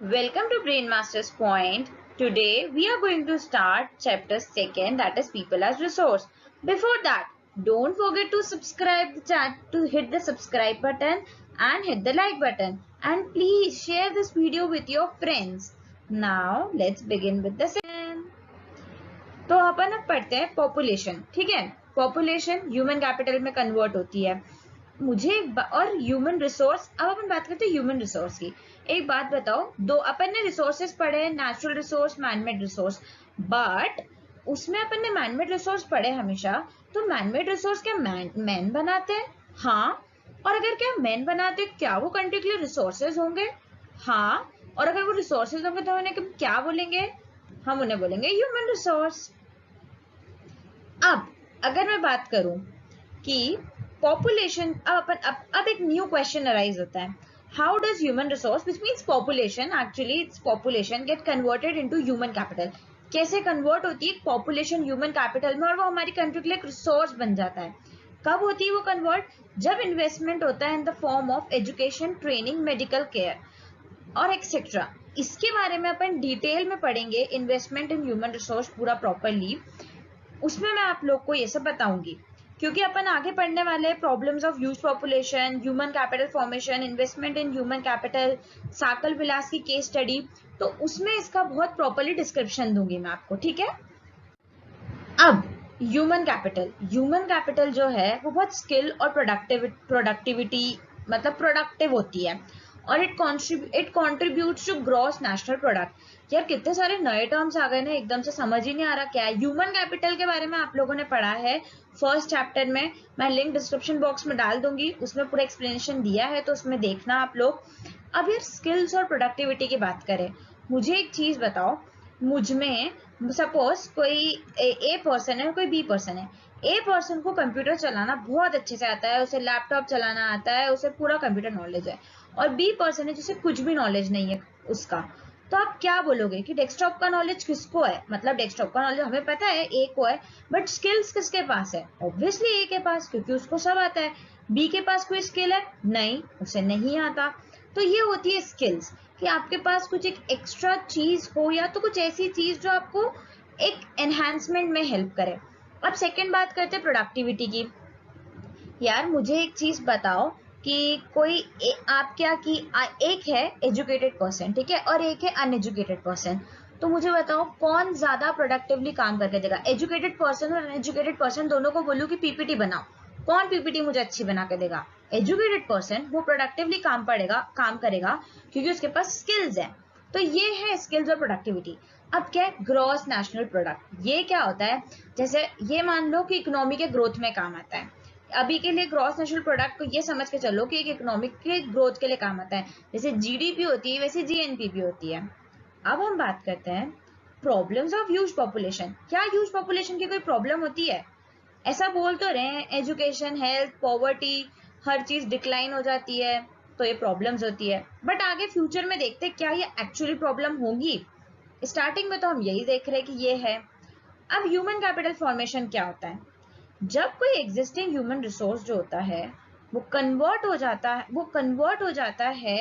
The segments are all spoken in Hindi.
Welcome to Brain Masters Point. Today we are going to start chapter 2, that is people as resource. Before that, don't forget to subscribe the chat, to hit the subscribe button and hit the like button, and please share this video with your friends. Now let's begin with the session. तो अपन अब पढ़ते हैं पॉपुलेशन. ठीक है, पॉपुलेशन ह्यूमन कैपिटल में कन्वर्ट होती है. मुझे और ह्यूमन रिसोर्स. अब अपन बात करते हैं ह्यूमन रिसोर्स की. एक बात बताओ, दो अपन ने रिसोर्सेस पढ़े, natural resource, manmade resource. But उसमें अपन ने मैनमेड रिसोर्स पढ़े हमेशा. तो मैनमेड रिसोर्स क्या मैन बनाते हैं? हाँ. और अगर क्या मैन बनाते, क्या वो कंट्री के लिए रिसोर्सेज होंगे? हाँ. और अगर वो रिसोर्सेज होंगे तो उन्हें क्या बोलेंगे? हम उन्हें बोलेंगे ह्यूमन रिसोर्स. अब अगर मैं बात करूं कि पॉपुलेशन, अब एक न्यू क्वेश्चन अराइज होता है. How does human resource, which means population, actually its population, get converted into human capital? कैसे कन्वर्ट होती है पॉपुलेशन ह्यूमन कैपिटल में और वो हमारी कंट्री के लिए एक रिसोर्स बन जाता है? कब होती है वो कन्वर्ट? जब इन्वेस्टमेंट होता है in the form of education, training, medical care और एक्सेट्रा. इसके बारे में अपन डिटेल में पढ़ेंगे, इन्वेस्टमेंट इन ह्यूमन रिसोर्स पूरा प्रॉपरली. उसमें मैं आप लोग को ये सब बताऊंगी क्योंकि अपन आगे पढ़ने वाले problems of huge population, human capital formation, investment in human capital, Sakal Vilas की केस स्टडी. तो उसमें इसका बहुत प्रॉपरली डिस्क्रिप्शन दूंगी मैं आपको. ठीक है. अब ह्यूमन कैपिटल जो है वो बहुत स्किल और प्रोडक्टिविटी मतलब प्रोडक्टिव होती है और it contributes to gross national product. यार कितने सारे नए टर्म्स आ गए ना, एकदम से समझ ही नहीं आ रहा क्या है. ह्यूमन कैपिटल के बारे में आप लोगों ने पढ़ा है फर्स्ट चैप्टर में. मैं लिंक डिस्क्रिप्शन बॉक्स में डाल दूंगी, उसमें पूरा एक्सप्लेनेशन दिया है, तो उसमें देखना आप लोग. अब यार स्किल्स और प्रोडक्टिविटी की बात करें, मुझे एक चीज बताओ. मुझ में सपोज कोई ए पर्सन है, कोई बी पर्सन है. ए पर्सन को कंप्यूटर चलाना बहुत अच्छे से आता है, उसे लैपटॉप चलाना आता है, उसे पूरा कंप्यूटर नॉलेज है. और बी पर्सन है जिसे कुछ भी नॉलेज नहीं है उसका. तो आप क्या बोलोगे कि डेस्कटॉप का नॉलेज किसको है? मतलब डेस्कटॉप का नॉलेज हमें पता है ए को है, बट स्किल्स किसके पास है? ऑब्वियसली ए के पास, क्योंकि उसको सब आता है. बी के पास कोई स्किल है? नहीं, उसे नहीं आता. तो ये होती है स्किल्स, कि आपके पास कुछ एक एक्स्ट्रा चीज हो या तो कुछ ऐसी चीज जो आपको एक एनहांसमेंट में हेल्प करे. अब सेकंड बात करते हैं प्रोडक्टिविटी की. यार मुझे एक चीज बताओ कि आप क्या कि एक है एजुकेटेड पर्सन, ठीक है, और एक है अनएजुकेटेड पर्सन. तो मुझे बताओ कौन ज्यादा प्रोडक्टिवली काम करके देगा? एजुकेटेड पर्सन और अनएजुकेटेड पर्सन दोनों को बोलूं कि पीपीटी बनाओ, कौन पीपीटी मुझे अच्छी बना के देगा? Educated person. वो प्रोडक्टिवली काम करेगा क्योंकि उसके पास स्किल्स है. तो ये है स्किल्स और प्रोडक्टिविटी. अब क्या है ग्रॉस नेशनल प्रोडक्ट? ये क्या होता है? जैसे ये मान लो कि इकोनॉमी के ग्रोथ में काम आता है. अभी के लिए ग्रॉस नेशनल प्रोडक्ट को ये समझ के चलो कि एक इकोनॉमिक के ग्रोथ के लिए काम आता है. जैसे जीडीपी होती है वैसे जीएनपी भी होती है. अब हम बात करते हैं प्रॉब्लम्स ऑफ ह्यूज पॉपुलेशन. क्या ह्यूज पॉपुलेशन की कोई प्रॉब्लम होती है? ऐसा बोल तो रहे हैं, एजुकेशन, हेल्थ, पॉवर्टी, हर चीज डिक्लाइन हो जाती है, तो ये प्रॉब्लम्स होती है. बट आगे फ्यूचर में देखते हैं क्या ये एक्चुअली प्रॉब्लम होंगी. स्टार्टिंग में तो हम यही देख रहे हैं कि ये है. अब ह्यूमन कैपिटल फॉर्मेशन क्या होता है? जब कोई एग्जिस्टिंग ह्यूमन रिसोर्स जो होता है वो कन्वर्ट हो जाता है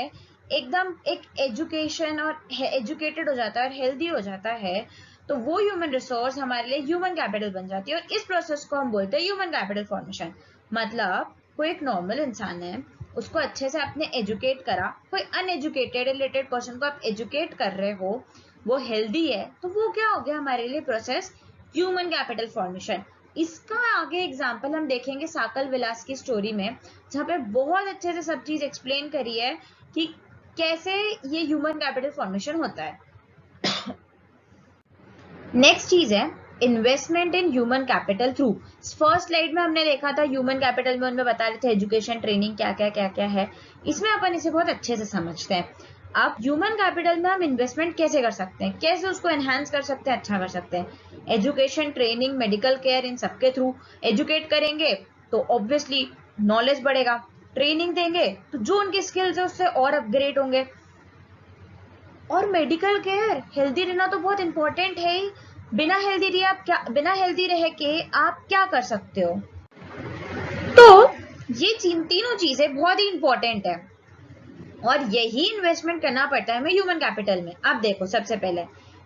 एकदम एक एजुकेशन और एजुकेटेड हो जाता है और हेल्दी हो जाता है, तो वो ह्यूमन रिसोर्स हमारे लिए ह्यूमन कैपिटल बन जाती है. और इस प्रोसेस को हम बोलते हैं ह्यूमन कैपिटल फॉर्मेशन. मतलब कोई एक नॉर्मल इंसान है, उसको अच्छे से आपने एजुकेट करा, कोई अनएजुकेटेड रिलेटेड पर्सन को आप एजुकेट कर रहे हो, वो हेल्दी है, तो वो क्या हो गया हमारे लिए प्रोसेस? Human capital formation. इसका आगे एग्जाम्पल हम देखेंगे साकल विलास की स्टोरी में, जहाँ पे बहुत अच्छे से सब चीज एक्सप्लेन करी है कि कैसे ये ह्यूमन कैपिटल फॉर्मेशन होता है. नेक्स्ट चीज है investment in human capital through. First slide में हमने देखा था ह्यूमन कैपिटल में, उनमें बता रहे थे एजुकेशन, ट्रेनिंग क्या क्या है. इसमें अपन इसे बहुत अच्छे से समझते हैं. आप ह्यूमन कैपिटल में हम इन्वेस्टमेंट कैसे कर सकते हैं, कैसे उसको एनहांस कर सकते हैं, अच्छा कर सकते हैं? एजुकेशन, ट्रेनिंग, मेडिकल केयर, इन सबके थ्रू. एजुकेट करेंगे तो ऑब्वियसली नॉलेज बढ़ेगा, ट्रेनिंग देंगे तो जो उनकी स्किल्स है उससे और अपग्रेड होंगे. और मेडिकल केयर, हेल्दी रहना तो बहुत इंपॉर्टेंट है ही. बिना हेल्दी रह के आप क्या कर सकते हो? तो ये तीनों चीजें बहुत ही इंपॉर्टेंट है. और यही इन्वेस्टमेंट करना पड़ता है हमें ह्यूमन कैपिटल में। अब देखो, सबसे पहले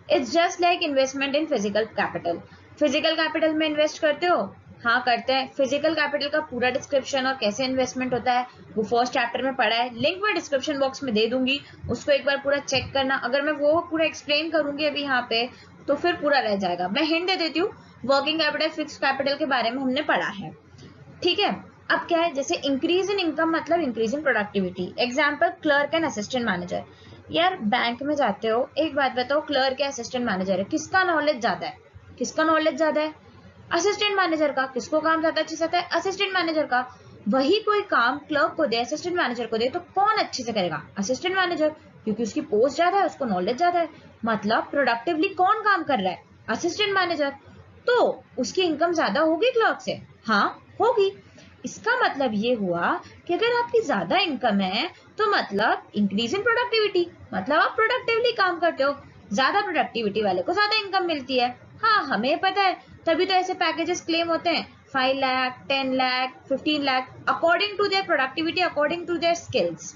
it's just like investment in physical capital. Physical capital में इन्वेस्ट करते हो? हाँ करते हैं। फिजिकल कैपिटल का पूरा डिस्क्रिप्शन और कैसे इन्वेस्टमेंट होता है वो फर्स्ट चैप्टर में पढ़ा है, लिंक मैं डिस्क्रिप्शन बॉक्स में दे दूंगी, उसको एक बार पूरा चेक करना। अगर मैं वो पूरा एक्सप्लेन करूंगी अभी यहाँ पे तो फिर पूरा रह जाएगा। मैं हिंट दे देती हूँ, वर्किंग कैपिटल, फिक्स्ड कैपिटल के बारे में हमने पढ़ा है, ठीक है। अब क्या है, जैसे इंक्रीज इन इनकम मतलब increase in productivity. Example, clerk and assistant manager. यार बैंक में जाते हो, एक बात बताओ, क्लर्क या असिस्टेंट मैनेजर है, किसका नॉलेज ज्यादा है? किसका नॉलेज ज्यादा है? असिस्टेंट मैनेजर का। किसको काम ज्यादा अच्छे से आता है? असिस्टेंट मैनेजर का। वही कोई काम क्लर्क को दे, असिस्टेंट मैनेजर को दे, तो कौन अच्छे से करेगा? असिस्टेंट मैनेजर, क्योंकि उसकी पोस्ट ज्यादा है, उसको नॉलेज ज्यादा है। मतलब प्रोडक्टिवली कौन काम कर रहा है? Assistant manager. तो उसकी इनकम ज्यादा होगी क्लर्क से? हाँ होगी। इसका मतलब ये हुआ कि अगर आपकी ज्यादा इनकम है तो मतलब इंक्रीज इन प्रोडक्टिविटी, मतलब आप प्रोडक्टिवली काम करते हो, ज्यादा प्रोडक्टिविटी वाले को ज्यादा इनकम मिलती है। हाँ हमें पता है, तभी तो ऐसे पैकेजेस क्लेम होते हैं 5 lakh, 10 lakh, 15 lakh, according to their productivity, according to their skills.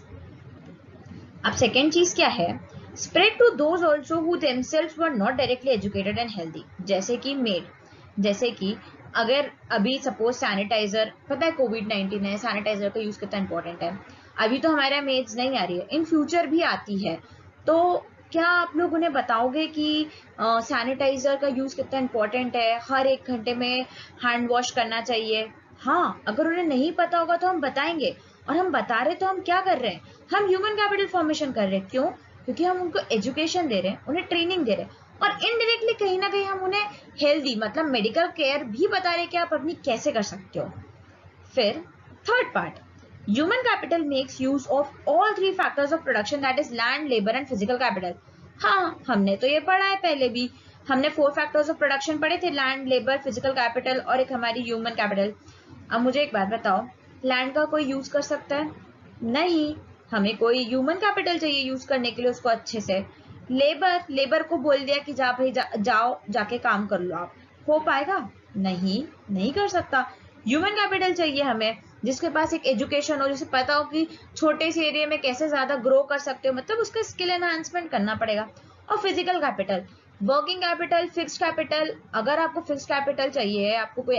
अब सेकेंड चीज क्या है, spread to those also who themselves were not directly educated and healthy. जैसे कि मेड, जैसे कि अगर अभी सपोज सैनिटाइजर, पता है कोविड-19 है, सैनिटाइजर का यूज कितना इंपॉर्टेंट है। अभी तो हमारे मेड्स नहीं आ रही है, इन फ्यूचर भी आती है, तो क्या आप लोग उन्हें बताओगे कि सैनिटाइजर का यूज कितना इंपॉर्टेंट है, हर 1 घंटे में हैंड वॉश करना चाहिए? हाँ, अगर उन्हें नहीं पता होगा तो हम बताएंगे, और हम बता रहे तो हम क्या कर रहे हैं, हम ह्यूमन कैपिटल फॉर्मेशन कर रहे हैं। क्यों? क्योंकि हम उनको एजुकेशन दे रहे हैं, उन्हें ट्रेनिंग दे रहे हैं, और इनडायरेक्टली कहीं ना कहीं हम उन्हें हेल्दी मतलब मेडिकल केयर भी बता रहे हैं कि आप अपनी कैसे कर सकते हो। फिर third part, human capital makes use of all 3 factors of production, that is land, labour and physical capital. हाँ हमने तो ये पढ़ा है पहले भी, हमने 4 फैक्टर्स ऑफ प्रोडक्शन पढ़े थे, लैंड, लेबर, फिजिकल कैपिटल और एक हमारी ह्यूमन कैपिटल। अब मुझे एक बात बताओ, लैंड का कोई यूज कर सकता है? नहीं, हमें कोई ह्यूमन कैपिटल चाहिए यूज करने के लिए उसको अच्छे से। लेबर, लेबर को बोल दिया कि जा भाई जाओ जाके काम कर लो, आप हो पाएगा? नहीं, नहीं कर सकता। ह्यूमन कैपिटल चाहिए हमें, जिसके पास एक एजुकेशन हो, जिसे पता हो कि छोटे से एरिया में कैसे ज्यादा ग्रो कर सकते हो, मतलब उसका स्किल एनहांसमेंट करना पड़ेगा। और physical capital, working capital, fixed capital. अगर आपको फिक्स्ड कैपिटल चाहिए, आपको कोई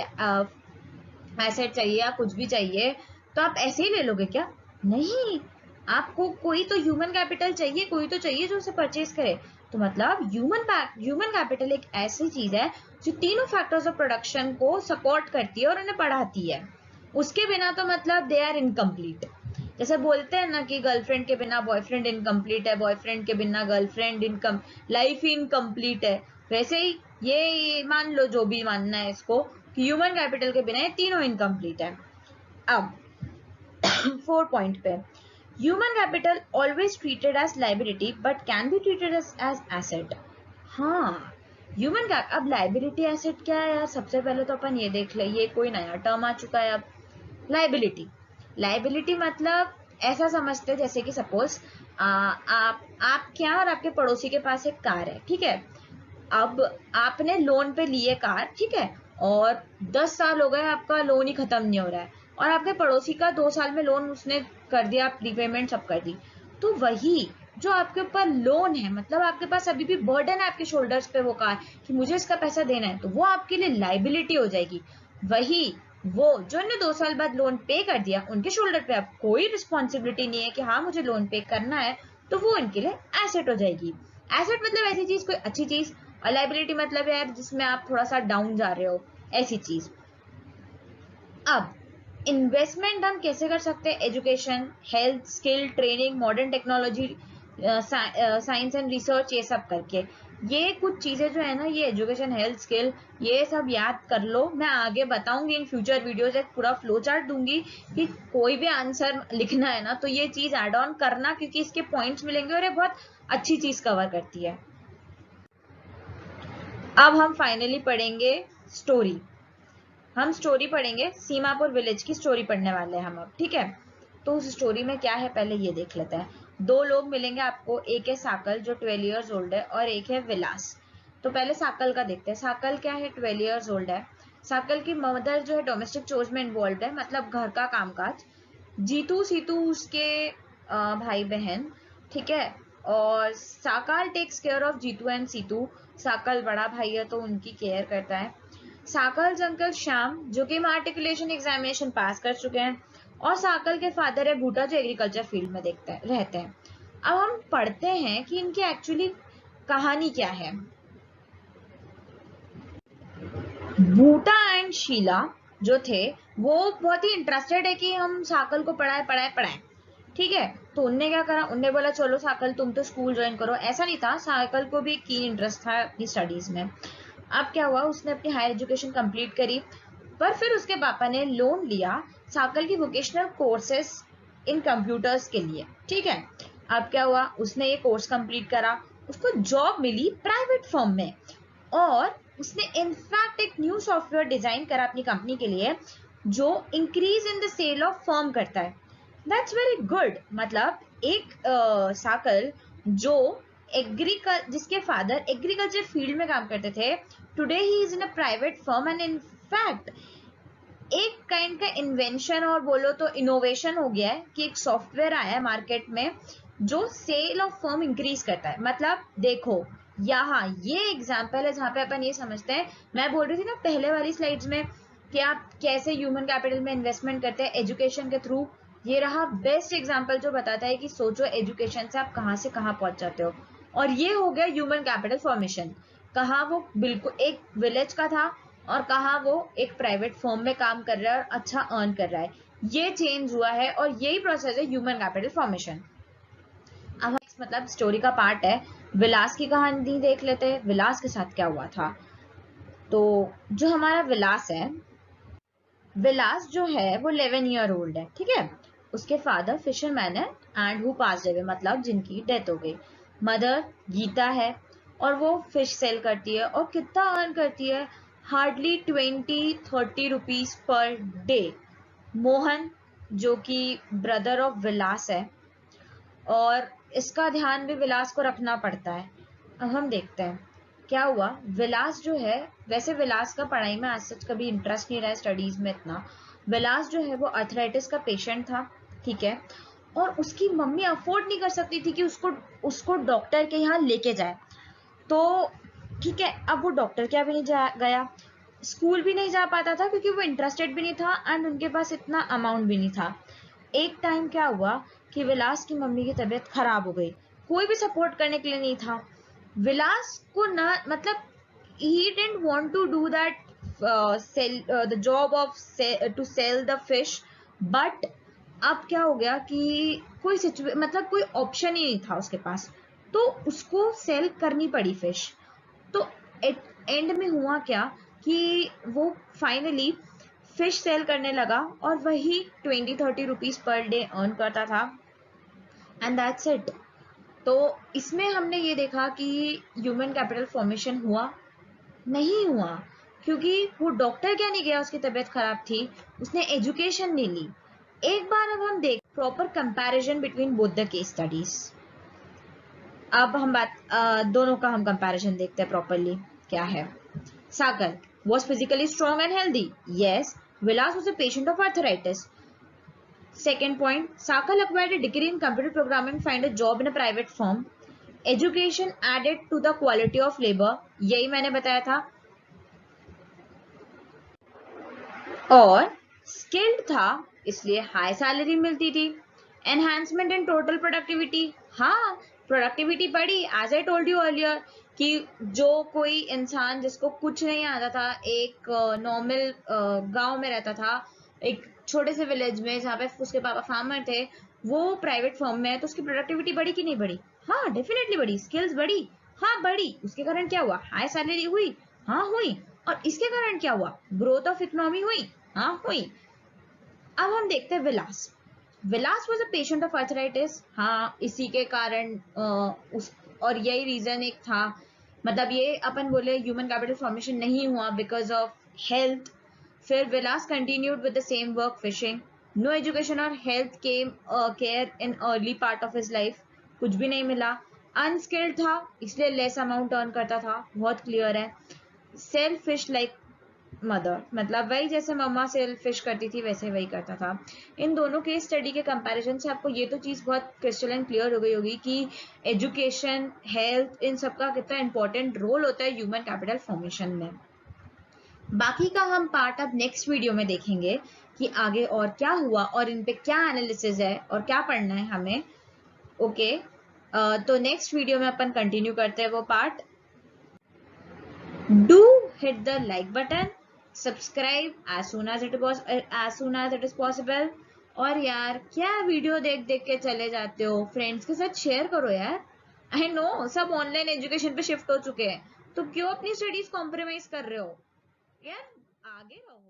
एसेट चाहिए या कुछ भी चाहिए, तो आप ऐसे ही ले लोगे क्या? नहीं, आपको कोई तो ह्यूमन कैपिटल चाहिए, कोई तो चाहिए जो उसे परचेज करे। तो मतलब ह्यूमन कैपिटल एक ऐसी चीज है जो तीनों फैक्टर्स ऑफ प्रोडक्शन को सपोर्ट करती है और उन्हें बढ़ाती है। उसके बिना तो मतलब दे आर इनकम्प्लीट। जैसे बोलते हैं ना कि गर्लफ्रेंड के बिना बॉयफ्रेंड इनकम्प्लीट है, बॉयफ्रेंड के बिना गर्लफ्रेंड लाइफ ही इनकम्प्लीट है, वैसे ही ये मान लो, जो भी मानना है इसको, कि ह्यूमन कैपिटल के बिना ये तीनों इनकम्प्लीट है। अब 4 पॉइंट पे, human capital always treated as liability but can be treated as asset. हाँ, ह्यूमन कैप, अब लाइबिलिटी एसेट क्या है यार, सबसे पहले तो अपन ये देख ले, ये कोई नया टर्म आ चुका है अब। लाइबिलिटी, लाइबिलिटी मतलब ऐसा समझते हैं जैसे कि सपोज आप क्या, और आपके पड़ोसी के पास एक कार है, ठीक है। अब आपने लोन पे लिए कार, ठीक है, और 10 साल हो गए आपका लोन ही खत्म नहीं हो रहा है, और आपके पड़ोसी का 2 साल में लोन उसने कर दिया, प्रीपेमेंट सब कर दी। तो वही जो आपके ऊपर लोन है, मतलब आपके पास अभी भी बर्डन है आपके शोल्डर्स पे वो कार, कि मुझे इसका पैसा देना है, तो वो आपके लिए लाइबिलिटी हो जाएगी। वही वो जो ने 2 साल बाद लोन पे कर दिया, उनके शोल्डर पे अब कोई रिस्पॉन्सिबिलिटी नहीं है कि हाँ मुझे लोन पे करना है, तो वो उनके लिए एसेट हो जाएगी। एसेट मतलब ऐसी चीज, कोई अच्छी चीज, और लाइबिलिटी मतलब यार जिसमें आप थोड़ा सा डाउन जा रहे हो, ऐसी चीज। अब इन्वेस्टमेंट हम कैसे कर सकते हैं? Education, health, skill, training, modern technology, science and research, ये सब करके। ये कुछ चीजें जो है ना, ये एजुकेशन, हेल्थ, स्किल, ये सब याद कर लो। मैं आगे बताऊंगी इन फ्यूचर वीडियोज, एक पूरा फ्लो चार्ट दूंगी कि कोई भी आंसर लिखना है ना तो ये चीज एड ऑन करना, क्योंकि इसके पॉइंट्स मिलेंगे और ये बहुत अच्छी चीज कवर करती है। अब हम फाइनली पढ़ेंगे स्टोरी। हम स्टोरी पढ़ेंगे, सीमापुर विलेज की स्टोरी पढ़ने वाले हैं हम अब, ठीक है। तो उस स्टोरी में क्या है पहले ये देख लेते हैं। 2 लोग मिलेंगे आपको, एक है साकल जो 12 इयर्स ओल्ड है, और एक है विलास। तो पहले साकल का देखते हैं। साकल क्या है, 12 इयर्स ओल्ड है। साकल की मदर जो है डोमेस्टिक चोर्स में इन्वॉल्व है, मतलब घर का कामकाज। जीतू सीतू उसके भाई बहन, ठीक है। और Sakal takes care of Jitu and Situ. Sakal बड़ा भाई है तो उनकी केयर करता है। साकल अंकल श्याम जो कि मार्टिकुलेशन एग्जामिनेशन पास कर चुके हैं, और साकल के फादर है बूटा जो एग्रीकल्चर फील्ड में रहते हैं। अब हम पढ़ते हैं कि इनकी एक्चुअली कहानी क्या है। बूटा एंड शीला जो थे वो बहुत ही इंटरेस्टेड है कि हम साकल को पढ़ाए, ठीक है। तो उनने क्या करा, उनने बोला चलो साकल तुम तो स्कूल ज्वाइन करो। ऐसा नहीं था, साकल को भी की इंटरेस्ट था अपनी स्टडीज में। अब क्या हुआ, उसने अपनी हायर एजुकेशन कंप्लीट करी, पर फिर उसके पापा ने लोन लिया साकल की वोकेशनल कोर्सेस इन कंप्यूटर्स के लिए, ठीक है। अब क्या हुआ, उसने ये कोर्स कंप्लीट करा, उसको जॉब मिली प्राइवेट फर्म में, और उसने इनफैक्ट एक न्यू सॉफ्टवेयर डिजाइन करा अपनी कंपनी के लिए जो increase in the sale of firm करता है। That's very good. मतलब एक साकल जो जिसके फादर एग्रीकल्चर फील्ड में काम करते थे, today he is in a private firm, and in fact एक काइंड का इन्वेंशन और बोलो तो इनोवेशन हो गया है कि एक सॉफ्टवेयर आया है मार्केट में जो सेल ऑफ फर्म इंक्रीज करता है। मतलब देखो यहाँ ये एग्जाम्पल है जहां पे अपन ये समझते हैं, मैं बोल रही थी ना पहले वाली स्लाइड्स में कि आप कैसे ह्यूमन कैपिटल में इन्वेस्टमेंट करते हैं एजुकेशन के थ्रू। ये रहा बेस्ट एग्जाम्पल जो बताता है कि सोचो एजुकेशन से आप कहाँ से कहाँ पहुंच जाते हो। और ये हो गया ह्यूमन कैपिटल फॉर्मेशन। कहाँ वो बिल्कुल एक विलेज का था और कहाँ वो एक प्राइवेट फर्म में काम कर रहा है और अच्छा अर्न कर रहा है। ये चेंज हुआ है और यही प्रोसेस है ह्यूमन कैपिटल फॉर्मेशन। अब मतलब स्टोरी का पार्ट है, विलास की कहानी देख लेते हैं, विलास के साथ क्या हुआ था। तो जो हमारा विलास है, विलास जो है वो 11 ईयर ओल्ड है, ठीक है। उसके फादर फिशरमैन है एंड हु पास्ड अवे, मतलब जिनकी डेथ हो गई। मदर गीता है और वो फिश सेल करती है, और कितना अर्न करती है, hardly 20-30 rupees per day. Mohan जो कि ब्रदर ऑफ विलास है, और इसका ध्यान भी विलास को रखना पड़ता है। अब हम देखते हैं क्या हुआ। विलास जो है, वैसे विलास का पढ़ाई में आज सच कभी इंटरेस्ट नहीं रहा है स्टडीज में इतना। विलास जो है वो अर्थराइटिस का पेशेंट था, ठीक है। और उसकी मम्मी अफोर्ड नहीं कर सकती थी कि उसको डॉक्टर के यहाँ लेके जाए। तो ठीक है, अब वो डॉक्टर के यहाँ भी नहीं गया, स्कूल भी नहीं जा पाता था क्योंकि वो इंटरेस्टेड भी नहीं था एंड उनके पास इतना अमाउंट भी नहीं था। एक टाइम क्या हुआ कि विलास की मम्मी की तबीयत खराब हो गई, कोई भी सपोर्ट करने के लिए नहीं था। विलास को ना, मतलब he didn't want to do that the job of to sell the fish, but अब क्या हो गया कि मतलब कोई ऑप्शन ही नहीं था उसके पास, तो उसको सेल करनी पड़ी फिश। तो एंड में हुआ क्या कि वो फाइनली फिश सेल करने लगा और वही 20-30 रुपीज पर डे अर्न करता था, एंड दैट्स इट। तो इसमें हमने ये देखा कि ह्यूमन कैपिटल फॉर्मेशन हुआ नहीं हुआ, क्योंकि वो डॉक्टर क्या नहीं गया, उसकी तबीयत खराब थी, उसने एजुकेशन नहीं ली। एक बार अब हम देख proper comparison between both the case studies. अब हम दोनों का हम कंपैरिजन देखते हैं प्रॉपरली क्या है। सागर was physically strong and healthy. Yes, Vilas was a patient of arthritis. Second point, Sakal acquired a degree in computer programming, find a job in a private firm. Education added to the quality of labor. यही मैंने बताया था। और स्किल्ड था इसलिए हाई सैलरी मिलती थी। एनहांसमेंट इन टोटल प्रोडक्टिविटी, हाँ प्रोडक्टिविटी बढ़ी। As I told you earlier कि जो कोई इंसान जिसको कुछ नहीं आता था, एक नॉर्मल गांव में रहता था, एक छोटे से विलेज में जहाँ पे उसके पापा फार्मर थे, वो प्राइवेट फर्म में है, तो उसकी प्रोडक्टिविटी बढ़ी कि नहीं बढ़ी? हाँ डेफिनेटली बढ़ी। स्किल्स बढ़ी, हाँ बढ़ी। उसके कारण क्या हुआ? हाई सैलरी हुई, हाँ हुई। और इसके कारण क्या हुआ? ग्रोथ ऑफ इकोनॉमी हुई, हाँ हुई। अब हम देखते हैं Vilas. Vilas was a patient of arthritis, हाँ इसी के कारण और यही रीजन एक था, मतलब ये अपन बोले ह्यूमन कैपिटल फॉर्मेशन नहीं हुआ बिकॉज ऑफ हेल्थ। फिर Vilas continued with the same work fishing, no education और health came care in early part of his life, कुछ भी नहीं मिला। अनस्किल्ड था इसलिए लेस अमाउंट अर्न करता था, बहुत क्लियर है। सेल फिश लाइक मदर, मतलब वही जैसे मम्मा सेल्फिश करती थी वैसे वही करता था। इन दोनों केस स्टडी के कंपैरिजन से आपको ये तो चीज़ बहुत क्रिस्टल एंड क्लियर हो गई होगी कि एजुकेशन, हेल्थ, इन सब का कितना इंपॉर्टेंट रोल होता है ह्यूमन कैपिटल फॉर्मेशन में। बाकी का हम पार्ट अब नेक्स्ट वीडियो में देखेंगे कि आगे और क्या हुआ और इन पे क्या एनालिसिस है और क्या पढ़ना है हमें। ओके, तो नेक्स्ट वीडियो में अपन कंटिन्यू करते हैं वो part. Do hit the like button, subscribe as soon as it is possible। और यार क्या वीडियो देख देख के चले जाते हो, फ्रेंड्स के साथ शेयर करो यार। आई नो सब ऑनलाइन एजुकेशन पे शिफ्ट हो चुके हैं, तो क्यों अपनी स्टडीज कॉम्प्रोमाइज कर रहे हो यार, आगे रहो।